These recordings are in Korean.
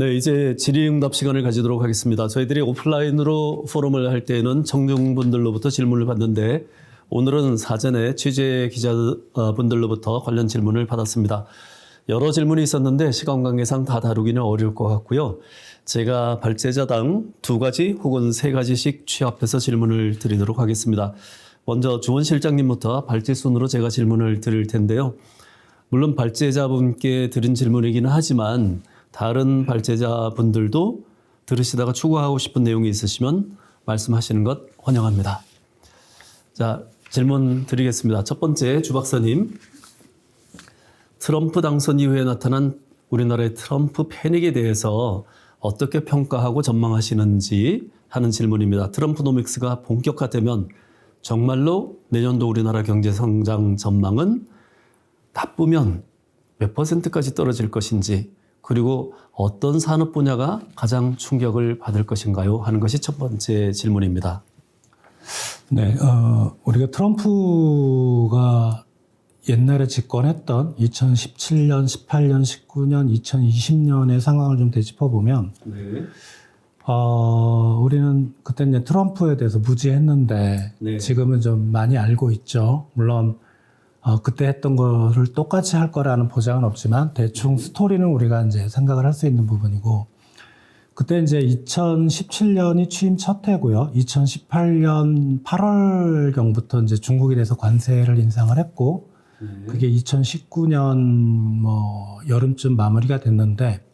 네, 이제 질의응답 시간을 가지도록 하겠습니다. 저희들이 오프라인으로 포럼을 할 때에는 청중분들로부터 질문을 받는데 오늘은 사전에 취재 기자분들로부터 관련 질문을 받았습니다. 여러 질문이 있었는데 시간 관계상 다 다루기는 어려울 것 같고요. 제가 발제자당 2가지 혹은 3가지씩 취합해서 질문을 드리도록 하겠습니다. 먼저 주원 실장님부터 발제 순으로 제가 질문을 드릴 텐데요. 물론 발제자분께 드린 질문이기는 하지만 다른 발제자분들도 들으시다가 추가하고 싶은 내용이 있으시면 말씀하시는 것 환영합니다. 자, 질문 드리겠습니다. 첫 번째, 주 박사님. 트럼프 당선 이후에 나타난 우리나라의 트럼프 패닉에 대해서 어떻게 평가하고 전망하시는지 하는 질문입니다. 트럼프노믹스가 본격화되면 정말로 내년도 우리나라 경제 성장 전망은 나쁘면 몇 %까지 떨어질 것인지, 그리고 어떤 산업 분야가 가장 충격을 받을 것인가요? 하는 것이 첫 번째 질문입니다. 네, 우리가 트럼프가 옛날에 집권했던 2017년, 18년, 19년, 2020년의 상황을 좀 되짚어보면, 네. 우리는 그때 이제 트럼프에 대해서 무지했는데, 네. 지금은 좀 많이 알고 있죠. 물론, 그때 했던 거를 똑같이 할 거라는 보장은 없지만, 대충 스토리는 우리가 이제 생각을 할 수 있는 부분이고, 그때 이제 2017년이 취임 첫 해고요. 2018년 8월경부터 이제 중국에 대해서 관세를 인상을 했고, 그게 2019년 뭐 여름쯤 마무리가 됐는데,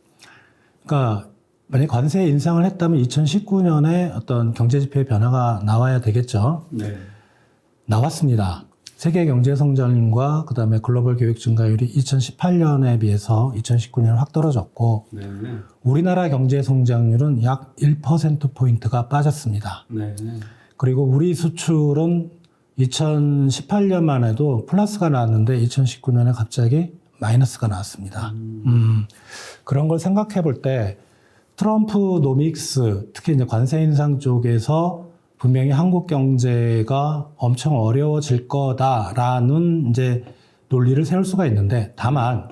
그러니까 만약 관세 인상을 했다면 2019년에 어떤 경제 지표의 변화가 나와야 되겠죠. 네. 나왔습니다. 세계 경제 성장률과 그다음에 글로벌 교육 증가율이 2018년에 비해서 2019년에 확 떨어졌고, 네. 우리나라 경제 성장률은 약 1%포인트가 빠졌습니다. 네. 그리고 우리 수출은 2018년만 해도 플러스가 나왔는데 2019년에 갑자기 마이너스가 나왔습니다. 그런 걸 생각해 볼 때 트럼프 노믹스, 특히 이제 관세 인상 쪽에서 분명히 한국 경제가 엄청 어려워질 거다라는 이제 논리를 세울 수가 있는데, 다만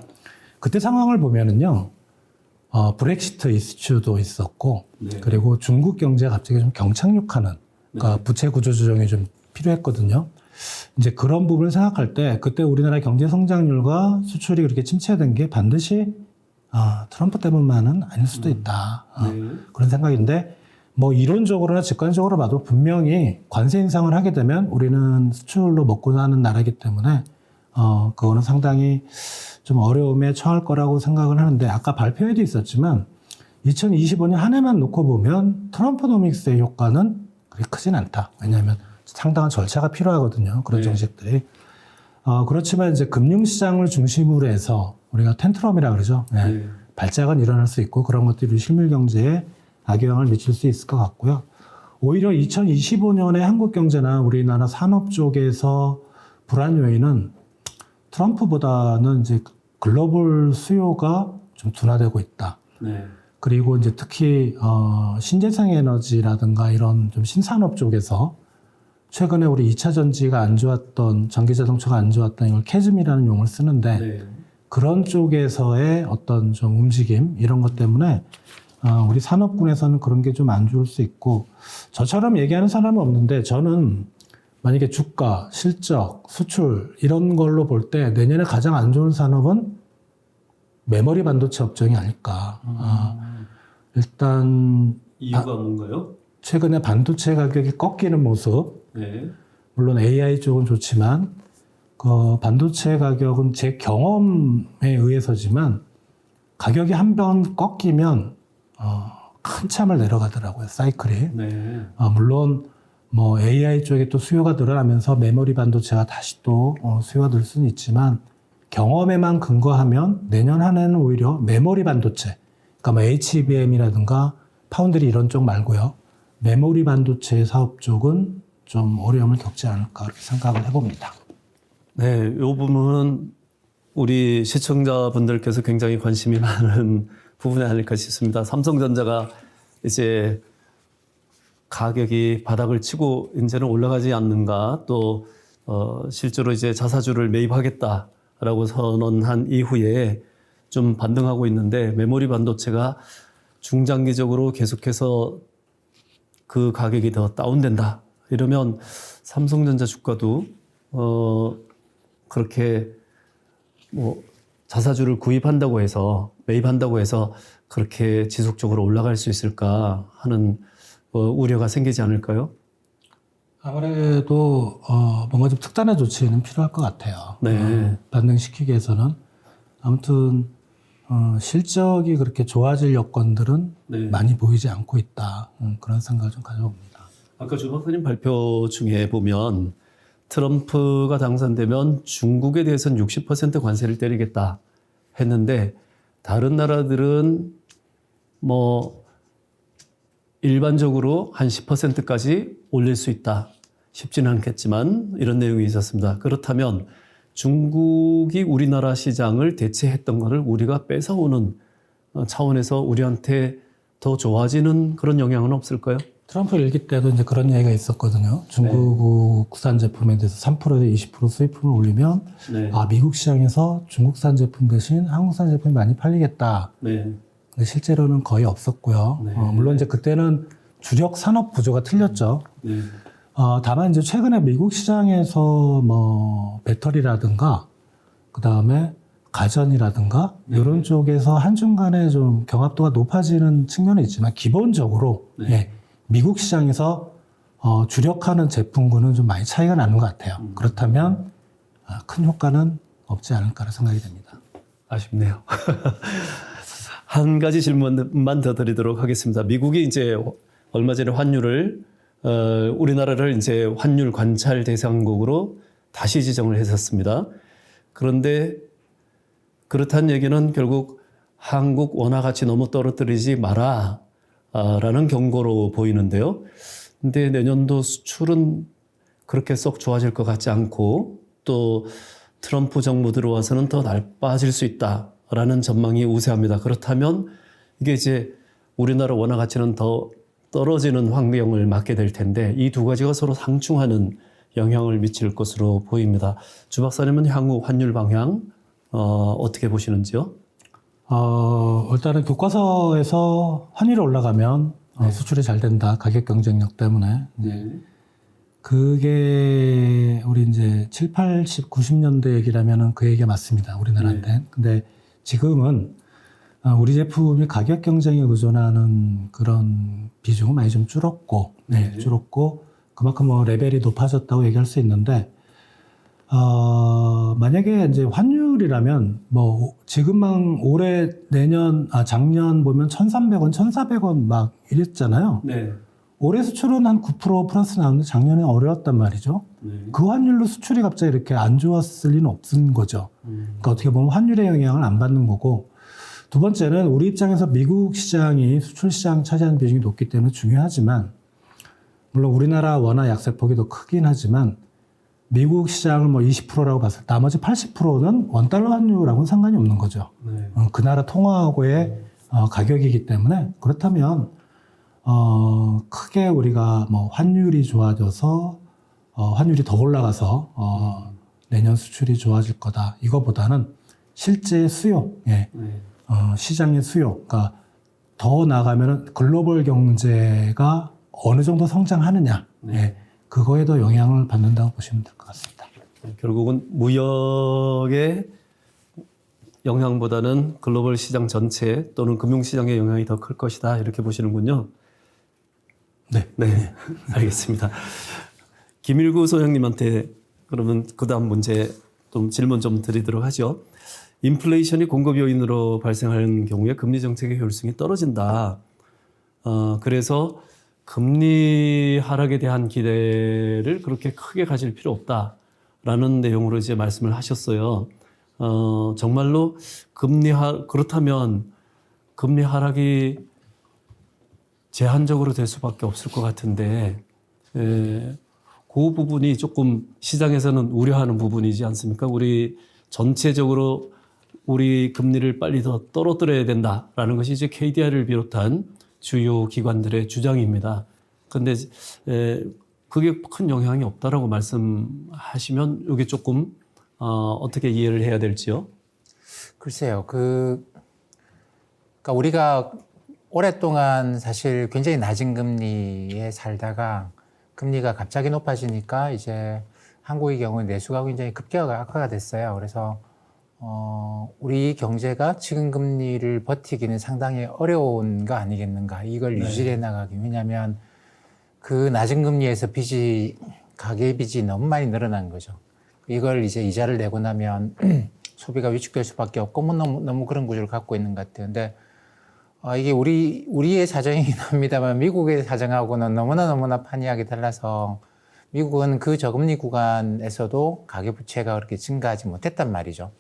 그때 상황을 보면은요, 브렉시트 이슈도 있었고, 네. 그리고 중국 경제가 갑자기 좀 경착륙하는, 그러니까 부채 구조 조정이 좀 필요했거든요. 이제 그런 부분을 생각할 때 그때 우리나라 경제 성장률과 수출이 그렇게 침체된 게 반드시 트럼프 때문만은 아닐 수도 있다. 네. 그런 생각인데, 뭐 이론적으로나 직관적으로 봐도 분명히 관세 인상을 하게 되면 우리는 수출로 먹고 사는 나라이기 때문에 그거는 상당히 좀 어려움에 처할 거라고 생각을 하는데, 아까 발표에도 있었지만 2025년 한 해만 놓고 보면 트럼프노믹스의 효과는 그렇게 크진 않다. 왜냐하면 상당한 절차가 필요하거든요. 그런 네. 정책들이. 그렇지만 이제 금융시장을 중심으로 해서 우리가 텐트럼이라고 그러죠. 네. 네. 발작은 일어날 수 있고 그런 것들이 실물 경제에 악영향을 미칠 수 있을 것 같고요. 오히려 2025년에 한국 경제나 우리나라 산업 쪽에서 불안 요인은 트럼프보다는 이제 글로벌 수요가 좀 둔화되고 있다. 네. 그리고 이제 특히 신재생 에너지라든가 이런 좀 신산업 쪽에서 최근에 우리 2차 전지가 안 좋았던, 전기 자동차가 안 좋았던 이걸 캐즘이라는 용어를 쓰는데, 네. 그런 쪽에서의 어떤 좀 움직임 이런 것 때문에 우리 산업군에서는 그런 게 좀 안 좋을 수 있고, 저처럼 얘기하는 사람은 없는데, 저는 만약에 주가, 실적, 수출 이런 걸로 볼 때 내년에 가장 안 좋은 산업은 메모리 반도체 업종이 아닐까. 일단 이유가 뭔가요? 최근에 반도체 가격이 꺾이는 모습, 네. 물론 AI 쪽은 좋지만 그 반도체 가격은 제 경험에 의해서지만 가격이 한 번 꺾이면 한참을 내려가더라고요, 사이클이. 네. 물론 뭐 AI 쪽에 또 수요가 늘어나면서 메모리 반도체가 다시 또 수요가 늘 수는 있지만, 경험에만 근거하면 내년 한 해는 오히려 메모리 반도체, 그러니까 뭐 HBM이라든가 파운드리 이런 쪽 말고요, 메모리 반도체 사업 쪽은 좀 어려움을 겪지 않을까 그렇게 생각을 해봅니다. 네, 이 부분은 우리 시청자분들께서 굉장히 관심이 많은 부분이 아닐까 싶습니다. 삼성전자가 이제 가격이 바닥을 치고 이제는 올라가지 않는가, 또 실제로 이제 자사주를 매입하겠다라고 선언한 이후에 좀 반등하고 있는데, 메모리 반도체가 중장기적으로 계속해서 그 가격이 더 다운된다. 이러면 삼성전자 주가도 그렇게 뭐 자사주를 구입한다고 해서 매입한다고 해서 그렇게 지속적으로 올라갈 수 있을까 하는 우려가 생기지 않을까요? 아무래도 뭔가 좀 특단의 조치는 필요할 것 같아요. 네. 반등시키기 위해서는 아무튼 실적이 그렇게 좋아질 여건들은 네. 많이 보이지 않고 있다. 그런 생각을 좀 가져봅니다. 아까 주 박사님 발표 중에 보면 트럼프가 당선되면 중국에 대해서는 60% 관세를 때리겠다 했는데 다른 나라들은 뭐 일반적으로 한 10%까지 올릴 수 있다. 쉽지는 않겠지만 이런 내용이 있었습니다. 그렇다면 중국이 우리나라 시장을 대체했던 것을 우리가 뺏어오는 차원에서 우리한테 더 좋아지는 그런 영향은 없을까요? 트럼프 일기 때도 이제 그런 얘기가 있었거든요. 중국 국산 제품에 대해서 3%에서 20% 수입품을 올리면 네. 미국 시장에서 중국산 제품 대신 한국산 제품이 많이 팔리겠다. 네. 근데 실제로는 거의 없었고요. 네. 물론 이제 그때는 주력 산업 구조가 틀렸죠. 네. 다만 이제 최근에 미국 시장에서 뭐 배터리라든가 그 다음에 가전이라든가 이런 쪽에서 한중간에 좀 경합도가 높아지는 측면은 있지만 기본적으로 예, 미국 시장에서 주력하는 제품군은 좀 많이 차이가 나는 것 같아요. 그렇다면 큰 효과는 없지 않을까라 생각이 됩니다. 아쉽네요. 한 가지 질문만 더 드리도록 하겠습니다. 미국이 이제 얼마 전에 환율을 우리나라를 이제 환율 관찰 대상국으로 다시 지정을 했었습니다. 그런데 그렇다는 얘기는 결국 한국 원화 가치 너무 떨어뜨리지 마라 라는 경고로 보이는데요. 근데 내년도 수출은 그렇게 썩 좋아질 것 같지 않고 또 트럼프 정부 들어와서는 더 나빠질 수 있다라는 전망이 우세합니다. 그렇다면 이게 이제 우리나라 원화 가치는 더 떨어지는 환경을 맞게 될 텐데 이 두 가지가 서로 상충하는 영향을 미칠 것으로 보입니다. 주 박사님은 향후 환율 방향 어떻게 보시는지요? 일단은 교과서에서 환율이 올라가면 수출이 잘 된다. 가격 경쟁력 때문에. 그게 우리 이제 7, 80, 90년대 얘기라면은 그 얘기가 맞습니다. 우리나라한테. 근데 지금은 우리 제품이 가격 경쟁에 의존하는 그런 비중은 많이 좀 줄었고, 줄었고, 그만큼 뭐 레벨이 높아졌다고 얘기할 수 있는데, 만약에 이제 환율이라면 뭐 지금만 올해 내년 작년 보면 1,300원, 1,400원 막 이랬잖아요. 네. 올해 수출은 한 9% 플러스 나오는데 작년에 어려웠단 말이죠. 그 환율로 수출이 갑자기 이렇게 안 좋았을 리는 없은 거죠. 그러니까 어떻게 보면 환율의 영향을 안 받는 거고, 두 번째는 우리 입장에서 미국 시장이 수출 시장 차지하는 비중이 높기 때문에 중요하지만, 물론 우리나라 원화 약세폭이 더 크긴 하지만 미국 시장을 뭐 20%라고 봤을 때 나머지 80%는 원달러 환율하고는 상관이 없는 거죠. 그 나라 통화하고의 가격이기 때문에 그렇다면 크게 우리가 뭐 환율이 좋아져서 환율이 더 올라가서 내년 수출이 좋아질 거다. 이거보다는 실제 수요, 시장의 수요, 그러니까 더 나아가면 글로벌 경제가 어느 정도 성장하느냐, 그거에 더 영향을 받는다고 보시면 될 것 같습니다. 결국은 무역의 영향보다는 글로벌 시장 전체 또는 금융시장의 영향이 더 클 것이다 이렇게 보시는군요. 네, 알겠습니다. 김일구 소장님한테 그러면 그 다음 문제 좀 질문 좀 드리도록 하죠. 인플레이션이 공급 요인으로 발생하는 경우에 금리 정책의 효율성이 떨어진다. 그래서 금리 하락에 대한 기대를 그렇게 크게 가질 필요 없다라는 내용으로 이제 말씀을 하셨어요. 정말로 그렇다면 금리 하락이 제한적으로 될 수밖에 없을 것 같은데, 그 부분이 조금 시장에서는 우려하는 부분이지 않습니까? 우리 전체적으로 우리 금리를 빨리 더 떨어뜨려야 된다라는 것이 이제 KDR을 비롯한 주요 기관들의 주장입니다. 그런데 그게 큰 영향이 없다라고 말씀하시면 이게 조금 어떻게 이해를 해야 될지요? 글쎄요. 그러니까 우리가 오랫동안 사실 굉장히 낮은 금리에 살다가 금리가 갑자기 높아지니까 이제 한국의 경우는 내수가 굉장히 급격하게 악화가 됐어요. 그래서 우리 경제가 지금 금리를 버티기는 상당히 어려운 거 아니겠는가. 이걸 유지해 나가기. 왜냐하면 그 낮은 금리에서 가계 빚이 너무 많이 늘어난 거죠. 이걸 이제 이자를 내고 나면 소비가 위축될 수밖에 없고 너무 그런 구조를 갖고 있는 것 같아요. 근데 이게 우리의 사정이긴 합니다만 미국의 사정하고는 너무나 판이하게 달라서 미국은 그 저금리 구간에서도 가계부채가 그렇게 증가하지 못했단 말이죠.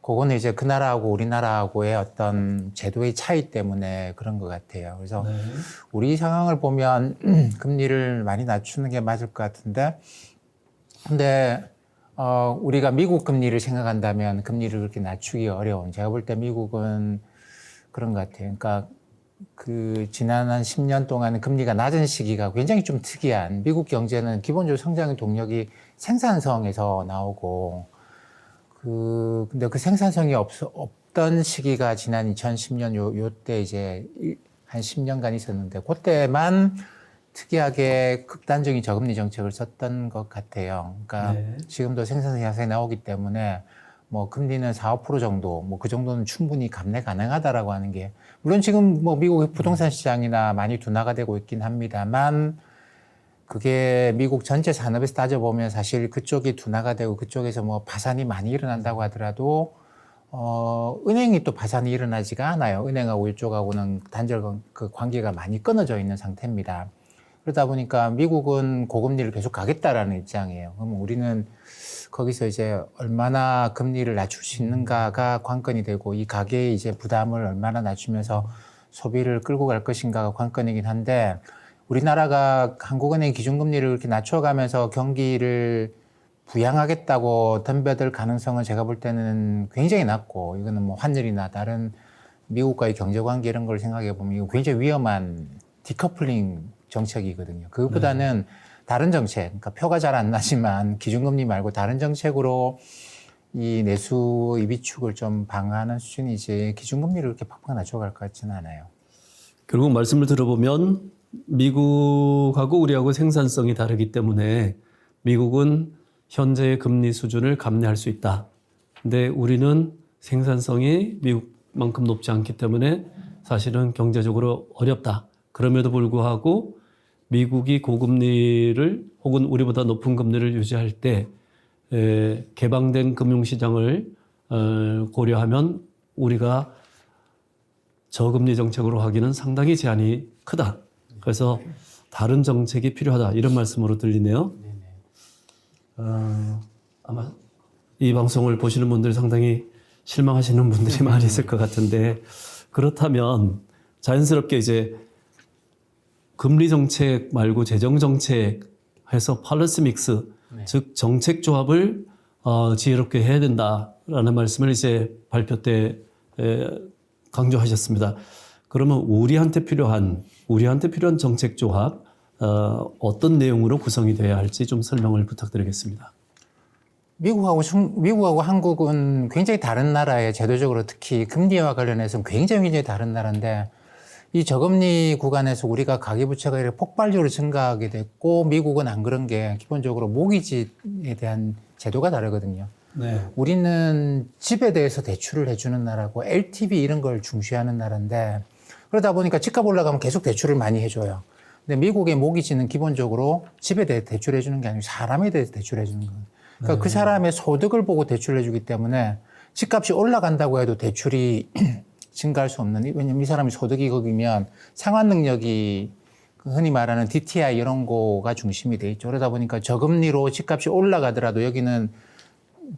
그거는 이제 그 나라하고 우리나라하고의 어떤 제도의 차이 때문에 그런 것 같아요. 그래서 우리 상황을 보면 금리를 많이 낮추는 게 맞을 것 같은데, 근데 우리가 미국 금리를 생각한다면 금리를 그렇게 낮추기 어려운. 제가 볼 때 미국은 그런 것 같아요. 그러니까 그 지난 한 10년 동안 금리가 낮은 시기가 굉장히 좀 특이한. 미국 경제는 기본적으로 성장의 동력이 생산성에서 나오고 근데 그 생산성이 없던 시기가 지난 2010년 요때 이제 한 10년간 있었는데 그때만 특이하게 극단적인 저금리 정책을 썼던 것 같아요. 그러니까 지금도 생산성 향상이 나오기 때문에 뭐 금리는 4, 5% 정도, 뭐 그 정도는 충분히 감내 가능하다라고 하는 게, 물론 지금 뭐 미국의 부동산 시장이나 많이 둔화가 되고 있긴 합니다만, 그게 미국 전체 산업에서 따져보면 사실 그쪽이 둔화가 되고 그쪽에서 뭐 파산이 많이 일어난다고 하더라도, 은행이 또 파산이 일어나지가 않아요. 은행하고 이쪽하고는 단절 그 관계가 많이 끊어져 있는 상태입니다. 그러다 보니까 미국은 고금리를 계속 가겠다라는 입장이에요. 그러면 우리는 거기서 이제 얼마나 금리를 낮출 수 있는가가 관건이 되고, 이 가계의 이제 부담을 얼마나 낮추면서 소비를 끌고 갈 것인가가 관건이긴 한데, 우리나라가 한국은행 기준금리를 이렇게 낮춰가면서 경기를 부양하겠다고 덤벼들 가능성은 제가 볼 때는 굉장히 낮고, 이거는 뭐 환율이나 다른 미국과의 경제관계 이런 걸 생각해 보면 이거 굉장히 위험한 디커플링 정책이거든요. 그것보다는 다른 정책, 그러니까 표가 잘 안 나지만 기준금리 말고 다른 정책으로 이 내수의 비축을 좀 방어하는 수준이지 기준금리를 그렇게 팍팍 낮춰갈 것 같지는 않아요. 결국 말씀을 들어보면 미국하고 우리하고 생산성이 다르기 때문에 미국은 현재의 금리 수준을 감내할 수 있다. 근데 우리는 생산성이 미국만큼 높지 않기 때문에 사실은 경제적으로 어렵다. 그럼에도 불구하고 미국이 고금리를 혹은 우리보다 높은 금리를 유지할 때 개방된 금융시장을 고려하면 우리가 저금리 정책으로 하기는 상당히 제한이 크다. 그래서 다른 정책이 필요하다. 이런 말씀으로 들리네요. 아마 이 방송을 보시는 분들이 상당히 실망하시는 분들이 많이 있을 것 같은데, 그렇다면 자연스럽게 이제 금리 정책 말고 재정 정책 해서 팔러시 믹스, 즉 정책 조합을 지혜롭게 해야 된다라는 말씀을 이제 발표 때 강조하셨습니다. 그러면 우리한테 필요한 정책 조합 어떤 내용으로 구성이 돼야 할지 좀 설명을 부탁드리겠습니다. 미국하고 한국은 굉장히 다른 나라에 제도적으로 특히 금리와 관련해서는 굉장히 다른 나라인데, 이 저금리 구간에서 우리가 가계부채가 이렇게 폭발적으로 증가하게 됐고, 미국은 안 그런 게 기본적으로 모기지에 대한 제도가 다르거든요. 우리는 집에 대해서 대출을 해주는 나라고 LTV 이런 걸 중시하는 나라인데, 그러다 보니까 집값 올라가면 계속 대출을 많이 해줘요. 근데 미국의 모기지는 기본적으로 집에 대해 대출해 주는 게 아니고 사람에 대해서 대출해 주는 거예요. 그러니까 그 사람의 소득을 보고 대출해 주기 때문에 집값이 올라간다고 해도 대출이 증가할 수 없는, 왜냐면 이 사람이 소득이 거기면 상환 능력이 흔히 말하는 DTI 이런 거가 중심이 돼 있죠. 그러다 보니까 저금리로 집값이 올라가더라도 여기는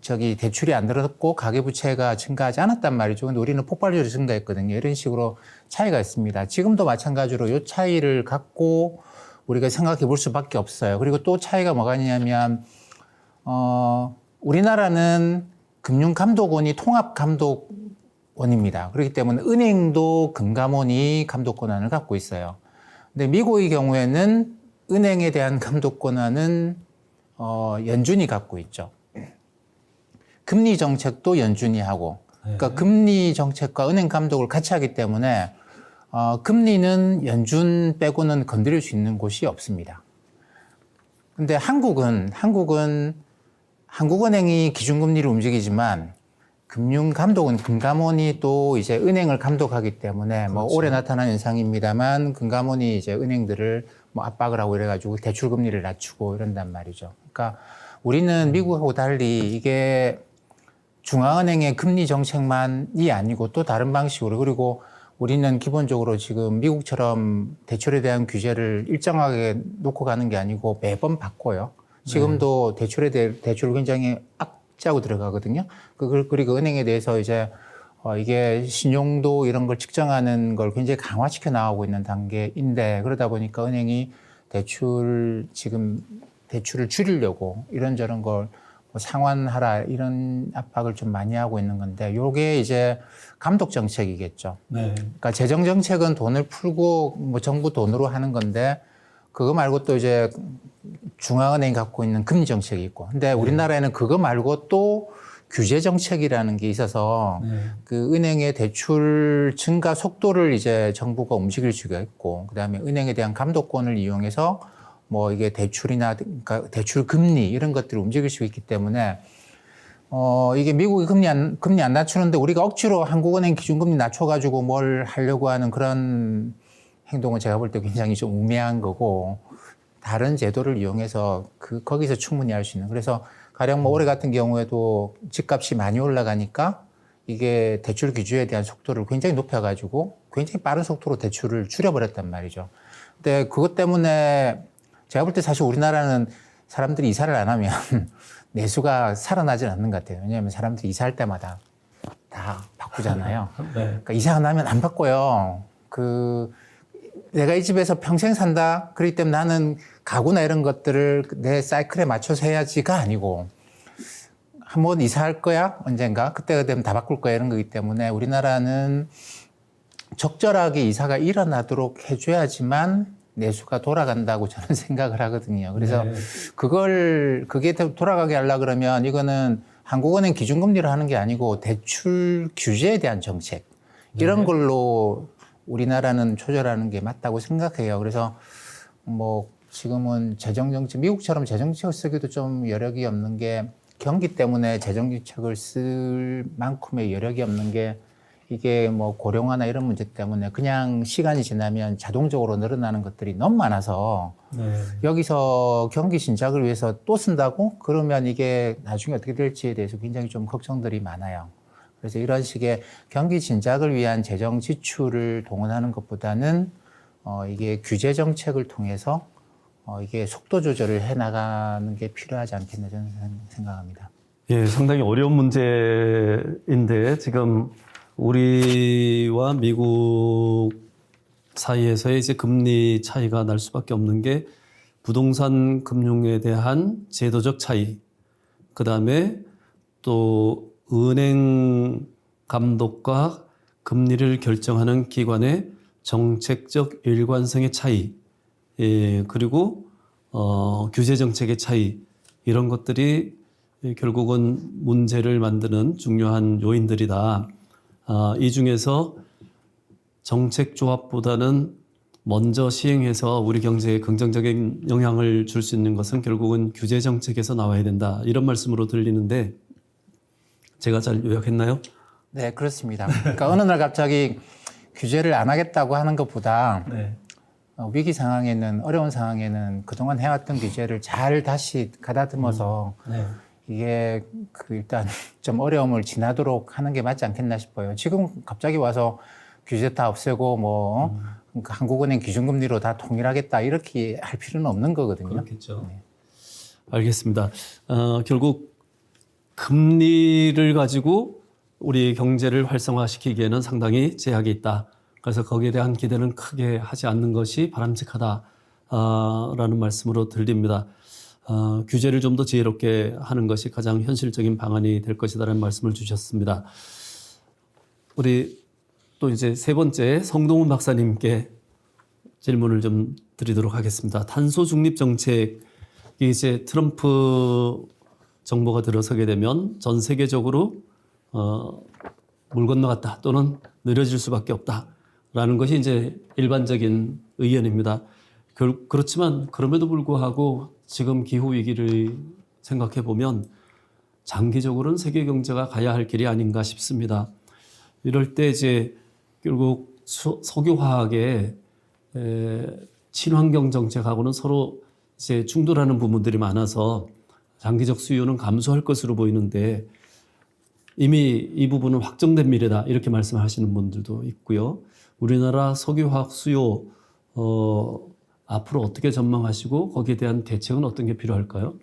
대출이 안 들었고 가계부채가 증가하지 않았단 말이죠. 근데 우리는 폭발적으로 증가했거든요. 이런 식으로 차이가 있습니다. 지금도 마찬가지로 이 차이를 갖고 우리가 생각해 볼 수밖에 없어요. 그리고 또 차이가 뭐가 있냐면, 우리나라는 금융감독원이 통합감독원입니다. 그렇기 때문에 은행도 금감원이 감독 권한을 갖고 있어요. 근데 미국의 경우에는 은행에 대한 감독 권한은 연준이 갖고 있죠. 금리 정책도 연준이 하고, 그러니까 금리 정책과 은행 감독을 같이 하기 때문에 금리는 연준 빼고는 건드릴 수 있는 곳이 없습니다. 근데 한국은행이 기준금리를 움직이지만 금융감독은 금감원이 또 이제 은행을 감독하기 때문에 뭐 올해 나타난 현상입니다만 금감원이 이제 은행들을 뭐 압박을 하고 이래가지고 대출금리를 낮추고 이런단 말이죠. 그러니까 우리는 미국하고 달리 이게 중앙은행의 금리 정책만이 아니고 또 다른 방식으로, 그리고 우리는 기본적으로 지금 미국처럼 대출에 대한 규제를 일정하게 놓고 가는 게 아니고 매번 바꿔요. 지금도 대출을 굉장히 악재하고 들어가거든요. 그리고 은행에 대해서 이제 이게 신용도 이런 걸 측정하는 걸 굉장히 강화시켜 나가고 있는 단계인데, 그러다 보니까 은행이 대출을 줄이려고 이런저런 걸 상환하라 이런 압박을 좀 많이 하고 있는 건데, 요게 이제 감독 정책이겠죠. 네. 그러니까 재정 정책은 돈을 풀고 뭐 정부 돈으로 하는 건데, 그거 말고 또 이제 중앙은행이 갖고 있는 금리 정책이 있고, 근데 우리나라에는 그거 말고 또 규제 정책이라는 게 있어서 그 은행의 대출 증가 속도를 이제 정부가 움직일 수가 있고, 그다음에 은행에 대한 감독권을 이용해서 뭐 이게 대출이나 그러니까 대출 금리 이런 것들을 움직일 수 있기 때문에 이게 미국이 금리 안 낮추는데 우리가 억지로 한국은행 기준금리 낮춰가지고 뭘 하려고 하는 그런 행동은 제가 볼 때 굉장히 좀 우매한 거고, 다른 제도를 이용해서 거기서 충분히 할 수 있는. 그래서 가령 뭐 올해 같은 경우에도 집값이 많이 올라가니까 이게 대출 기준에 대한 속도를 굉장히 높여가지고 굉장히 빠른 속도로 대출을 줄여버렸단 말이죠. 근데 그것 때문에 제가 볼 때 사실 우리나라는 사람들이 이사를 안 하면 내수가 살아나질 않는 것 같아요. 왜냐하면 사람들이 이사할 때마다 다 바꾸잖아요. 그러니까 이사 안 하면 안 바꿔요. 내가 이 집에서 평생 산다. 그렇기 때문에 나는 가구나 이런 것들을 내 사이클에 맞춰서 해야지가 아니고, 한번 이사할 거야 언젠가, 그때가 되면 다 바꿀 거야 이런 거기 때문에 우리나라는 적절하게 이사가 일어나도록 해줘야지만 내수가 돌아간다고 저는 생각을 하거든요. 그래서 그게 돌아가게 하려 그러면 이거는 한국은행 기준금리를 하는 게 아니고 대출 규제에 대한 정책 이런 걸로 우리나라는 조절하는 게 맞다고 생각해요. 그래서 뭐 지금은 재정정책, 미국처럼 재정정책을 쓰기도 좀 여력이 없는 게, 경기 때문에 재정정책을 쓸 만큼의 여력이 없는 게, 이게 뭐 고령화나 이런 문제 때문에 그냥 시간이 지나면 자동적으로 늘어나는 것들이 너무 많아서 여기서 경기 진작을 위해서 또 쓴다고? 그러면 이게 나중에 어떻게 될지에 대해서 굉장히 좀 걱정들이 많아요. 그래서 이런 식의 경기 진작을 위한 재정 지출을 동원하는 것보다는 이게 규제 정책을 통해서 이게 속도 조절을 해 나가는 게 필요하지 않겠나 저는 생각합니다. 예, 상당히 어려운 문제인데 지금 우리와 미국 사이에서의 이제 금리 차이가 날 수밖에 없는 게 부동산 금융에 대한 제도적 차이, 그 다음에 또 은행 감독과 금리를 결정하는 기관의 정책적 일관성의 차이, 그리고 규제 정책의 차이, 이런 것들이 결국은 문제를 만드는 중요한 요인들이다. 이 중에서 정책 조합보다는 먼저 시행해서 우리 경제에 긍정적인 영향을 줄 수 있는 것은 결국은 규제 정책에서 나와야 된다. 이런 말씀으로 들리는데 제가 잘 요약했나요? 네, 그렇습니다. 그러니까 어느 날 갑자기 규제를 안 하겠다고 하는 것보다 위기 상황에는, 어려운 상황에는 그동안 해왔던 규제를 잘 다시 가다듬어서 이게 일단 좀 어려움을 지나도록 하는 게 맞지 않겠나 싶어요. 지금 갑자기 와서 규제 다 없애고 그러니까 한국은행 기준금리로 다 통일하겠다 이렇게 할 필요는 없는 거거든요. 그렇겠죠. 알겠습니다. 결국 금리를 가지고 우리 경제를 활성화시키기에는 상당히 제약이 있다. 그래서 거기에 대한 기대는 크게 하지 않는 것이 바람직하다라는 말씀으로 들립니다. 규제를 좀 더 지혜롭게 하는 것이 가장 현실적인 방안이 될 것이다라는 말씀을 주셨습니다. 우리 또 이제 세 번째 성동훈 박사님께 질문을 좀 드리도록 하겠습니다. 탄소 중립 정책이 이제 트럼프 정부가 들어서게 되면 전 세계적으로 물 건너갔다 또는 느려질 수밖에 없다. 라는 것이 이제 일반적인 의견입니다. 그렇지만 그럼에도 불구하고 지금 기후 위기를 생각해 보면 장기적으로는 세계 경제가 가야 할 길이 아닌가 싶습니다. 이럴 때 이제 결국 석유화학의 친환경 정책하고는 서로 이제 충돌하는 부분들이 많아서 장기적 수요는 감소할 것으로 보이는데 이미 이 부분은 확정된 미래다 이렇게 말씀하시는 분들도 있고요. 우리나라 석유화학 수요 앞으로 어떻게 전망하시고 거기에 대한 대책은 어떤 게 필요할까요?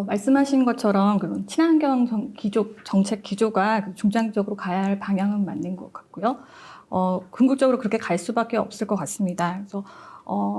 말씀하신 것처럼 그런 친환경 정책 기조가 중장기적으로 가야 할 방향은 맞는 것 같고요. 궁극적으로 그렇게 갈 수밖에 없을 것 같습니다. 그래서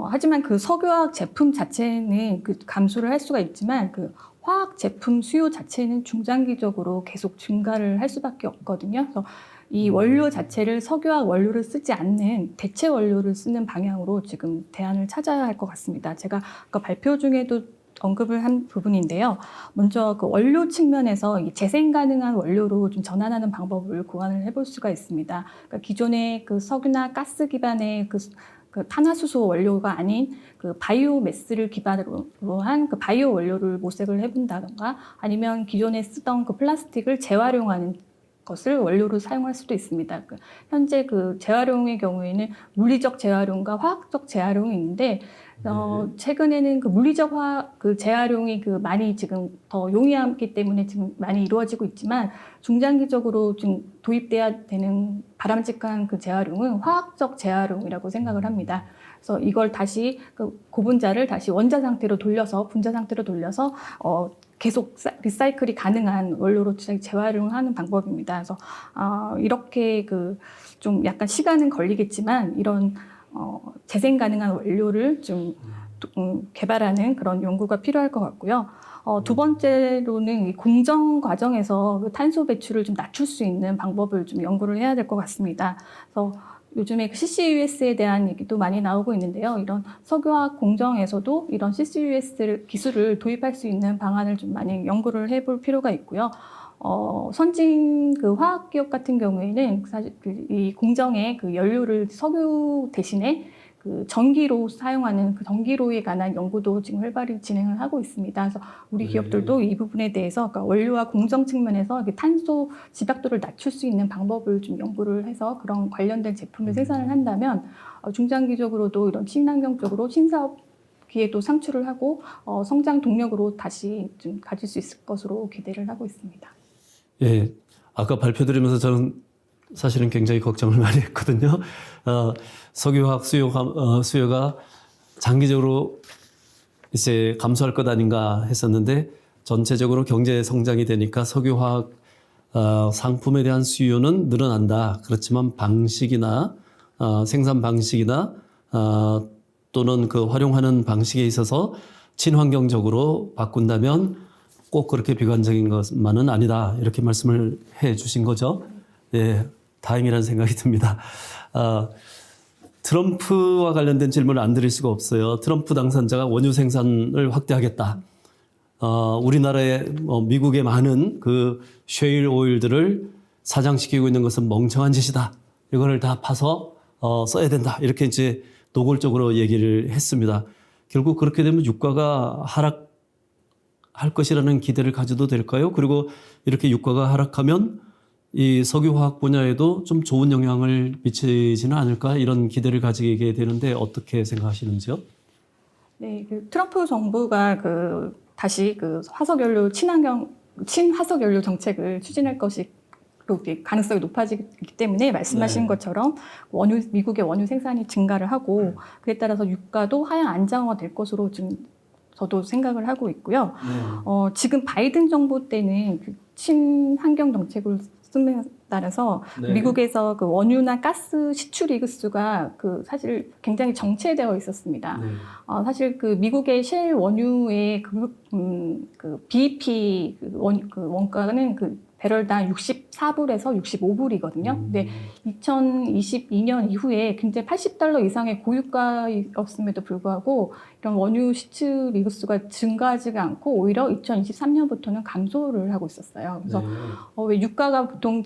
하지만 그 석유화학 제품 자체는 그 감소를 할 수가 있지만 그 화학 제품 수요 자체는 중장기적으로 계속 증가를 할 수밖에 없거든요. 그래서 이 원료 자체를 석유화학 원료를 쓰지 않는 대체 원료를 쓰는 방향으로 지금 대안을 찾아야 할 것 같습니다. 제가 아까 발표 중에도 언급을 한 부분인데요. 먼저 그 원료 측면에서 이 재생 가능한 원료로 좀 전환하는 방법을 고안을 해볼 수가 있습니다. 그러니까 기존의 그 석유나 가스 기반의 그 탄화수소 원료가 아닌 그 바이오매스를 기반으로 한 그 바이오 원료를 모색을 해본다던가 아니면 기존에 쓰던 그 플라스틱을 재활용하는 것을 원료로 사용할 수도 있습니다. 현재 그 재활용의 경우에는 물리적 재활용과 화학적 재활용이 있는데 최근에는 그 물리적 그 재활용이 그 많이 지금 더 용이하기 때문에 지금 많이 이루어지고 있지만 중장기적으로 좀 도입돼야 되는 바람직한 그 재활용은 화학적 재활용이라고 생각을 합니다. 그래서 이걸 다시 그 고분자를 다시 원자 상태로 돌려서 분자 상태로 돌려서 계속 리사이클이 가능한 원료로 재활용하는 방법입니다. 그래서 이렇게 그 좀 약간 시간은 걸리겠지만 이런 재생 가능한 원료를 좀 개발하는 그런 연구가 필요할 것 같고요. 두 번째로는 이 공정 과정에서 그 탄소 배출을 좀 낮출 수 있는 방법을 좀 연구를 해야 될 것 같습니다. 그래서 요즘에 그 CCUS에 대한 얘기도 많이 나오고 있는데요. 이런 석유화학 공정에서도 이런 CCUS 기술을 도입할 수 있는 방안을 좀 많이 연구를 해볼 필요가 있고요. 선진 그 화학 기업 같은 경우에는 사실 이 공정의 그 연료를 석유 대신에 그 전기로 사용하는 그 전기로에 관한 연구도 지금 활발히 진행을 하고 있습니다. 그래서 우리 기업들도 이 부분에 대해서 그러니까 원료와 공정 측면에서 탄소 집약도를 낮출 수 있는 방법을 좀 연구를 해서 그런 관련된 제품을 생산을 한다면 중장기적으로도 이런 친환경적으로 신사업 기회도 창출을 하고 성장 동력으로 다시 좀 가질 수 있을 것으로 기대를 하고 있습니다. 예, 아까 발표 드리면서 저는 사실은 굉장히 걱정을 많이 했거든요. 석유화학 수요가 장기적으로 이제 감소할 것 아닌가 했었는데 전체적으로 경제 성장이 되니까 석유화학 상품에 대한 수요는 늘어난다. 그렇지만 방식이나 생산 방식이나 또는 그 활용하는 방식에 있어서 친환경적으로 바꾼다면 꼭 그렇게 비관적인 것만은 아니다. 이렇게 말씀을 해 주신 거죠. 예, 다행이라는 생각이 듭니다. 트럼프와 관련된 질문을 안 드릴 수가 없어요. 트럼프 당선자가 원유 생산을 확대하겠다. 우리나라의 미국의 많은 그 셰일 오일들을 사장시키고 있는 것은 멍청한 짓이다. 이거를 다 파서 써야 된다. 이렇게 이제 노골적으로 얘기를 했습니다. 결국 그렇게 되면 유가가 하락할 것이라는 기대를 가져도 될까요? 그리고 이렇게 유가가 하락하면 이 석유화학 분야에도 좀 좋은 영향을 미치지는 않을까 이런 기대를 가지게 되는데 어떻게 생각하시는지요? 네, 그 트럼프 정부가 그 다시 그 화석연료 친화석연료 정책을 추진할 것이 가능성이 높아지기 때문에 말씀하신 것처럼 미국의 원유 생산이 증가를 하고 그에 따라서 유가도 하향 안정화될 것으로 지금 저도 생각을 하고 있고요. 지금 바이든 정부 때는 그 친환경 정책을 쓰는 따라서 미국에서 그 원유나 가스 수출 이익수가 그 사실 굉장히 정체되어 있었습니다. 사실 그 미국의 셰일 원유의 그 BEP 그 원가는 그 배럴당 64불에서 65불이거든요. 근데 2022년 이후에 굉장히 $80 이상의 고유가였음에도 불구하고 이런 원유 시추 리그수가 증가하지가 않고 오히려 2023년부터는 감소를 하고 있었어요. 그래서 네. 왜 유가가 보통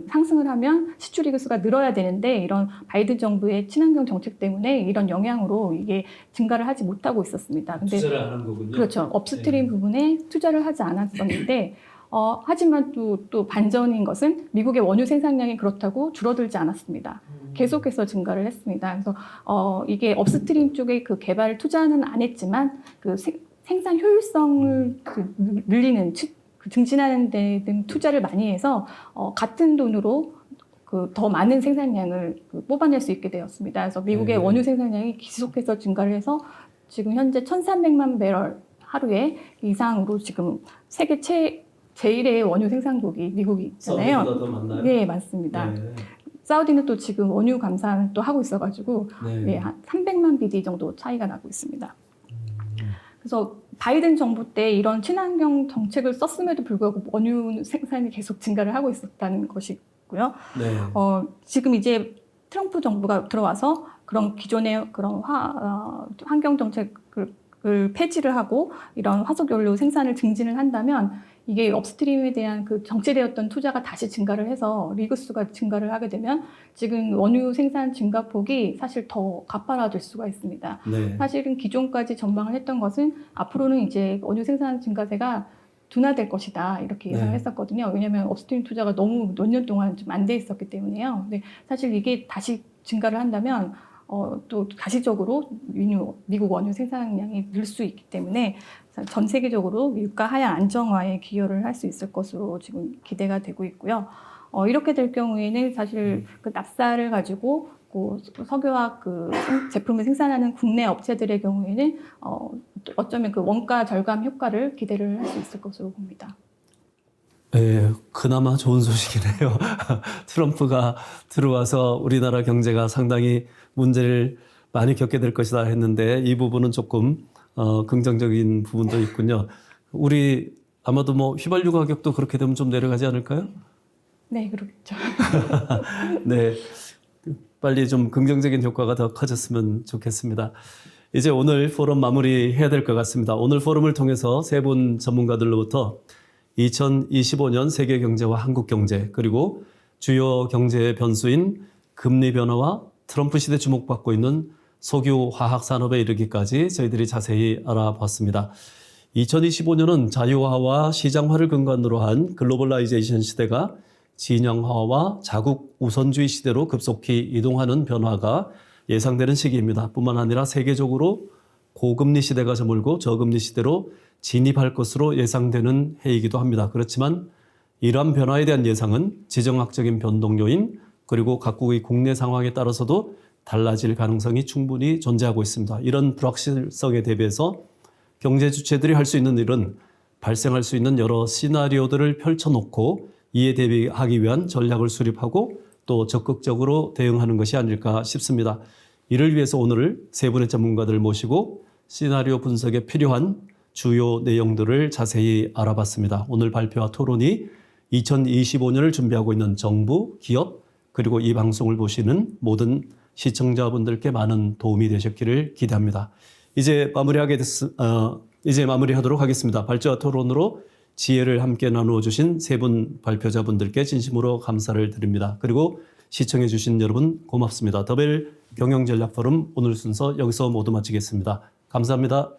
상승을 하면 시추 리그수가 늘어야 되는데 이런 바이든 정부의 친환경 정책 때문에 이런 영향으로 이게 증가를 하지 못하고 있었습니다. 근데 투자를 안 한 거군요. 그렇죠. 업스트림 부분에 투자를 하지 않았었는데 하지만 또 반전인 것은 미국의 원유 생산량이 그렇다고 줄어들지 않았습니다. 계속해서 증가를 했습니다. 그래서 이게 업스트림 쪽에 그 개발 투자는 안 했지만 그 생산 효율성을 늘리는 그 증진하는 데 등 투자를 많이 해서 같은 돈으로 더 많은 생산량을 뽑아낼 수 있게 되었습니다. 그래서 미국의 네. 원유 생산량이 계속해서 증가를 해서 지금 현재 1,300만 배럴 하루에 이상으로 지금 세계 제일의 원유 생산국이 미국이 있잖아요. 사우디보다 더 많나요? 네, 맞습니다. 네. 사우디는 또 지금 원유 감산을 또 하고 있어가지고 네. 한 300만 BD 정도 차이가 나고 있습니다. 그래서 바이든 정부 때 이런 친환경 정책을 썼음에도 불구하고 원유 생산이 계속 증가를 하고 있었다는 것이고요. 네. 지금 이제 트럼프 정부가 들어와서 그런 기존의 그런 환경 정책을 폐지를 하고 이런 화석연료 생산을 증진을 한다면 이게 업스트림에 대한 그 정체되었던 투자가 다시 증가를 해서 리그수가 증가를 하게 되면 지금 원유 생산 증가폭이 사실 더 가파라질 수가 있습니다. 네. 사실은 기존까지 전망을 했던 것은 앞으로는 이제 원유 생산 증가세가 둔화될 것이다 이렇게 예상을 네. 했었거든요. 왜냐하면 업스트림 투자가 너무 몇 년 동안 좀 안 돼 있었기 때문에요. 근데 사실 이게 다시 증가를 한다면 또 가시적으로 미국 원유 생산량이 늘 수 있기 때문에 전 세계적으로 유가 하향 안정화에 기여를 할 수 있을 것으로 지금 기대가 되고 있고요. 이렇게 될 경우에는 사실 그 납사를 가지고 석유화학 제품을 생산하는 국내 업체들의 경우에는 어쩌면 그 원가 절감 효과를 기대를 할 수 있을 것으로 봅니다. 네, 그나마 좋은 소식이네요. 트럼프가 들어와서 우리나라 경제가 상당히 문제를 많이 겪게 될 것이다 했는데 이 부분은 조금 긍정적인 부분도 있군요. 우리 아마도 휘발유 가격도 그렇게 되면 좀 내려가지 않을까요? 네, 그렇죠. 네, 빨리 좀 긍정적인 효과가 더 커졌으면 좋겠습니다. 이제 오늘 포럼 마무리해야 될 것 같습니다. 오늘 포럼을 통해서 세 분 전문가들로부터 2025년 세계 경제와 한국 경제 그리고 주요 경제의 변수인 금리 변화와 트럼프 시대 주목받고 있는 석유 화학 산업에 이르기까지 저희들이 자세히 알아봤습니다. 2025년은 자유화와 시장화를 근간으로 한 글로벌라이제이션 시대가 진영화와 자국 우선주의 시대로 급속히 이동하는 변화가 예상되는 시기입니다. 뿐만 아니라 세계적으로 고금리 시대가 저물고 저금리 시대로 진입할 것으로 예상되는 해이기도 합니다. 그렇지만 이러한 변화에 대한 예상은 지정학적인 변동 요인 그리고 각국의 국내 상황에 따라서도 달라질 가능성이 충분히 존재하고 있습니다. 이런 불확실성에 대비해서 경제 주체들이 할 수 있는 일은 발생할 수 있는 여러 시나리오들을 펼쳐놓고 이에 대비하기 위한 전략을 수립하고 또 적극적으로 대응하는 것이 아닐까 싶습니다. 이를 위해서 오늘 세 분의 전문가들을 모시고 시나리오 분석에 필요한 주요 내용들을 자세히 알아봤습니다. 오늘 발표와 토론이 2025년을 준비하고 있는 정부, 기업, 그리고 이 방송을 보시는 모든 시청자분들께 많은 도움이 되셨기를 기대합니다. 이제 마무리하도록 하겠습니다. 발제와 토론으로 지혜를 함께 나누어 주신 세 분 발표자분들께 진심으로 감사를 드립니다. 그리고 시청해 주신 여러분 고맙습니다. 더벨 경영전략 포럼 오늘 순서 여기서 모두 마치겠습니다. 감사합니다.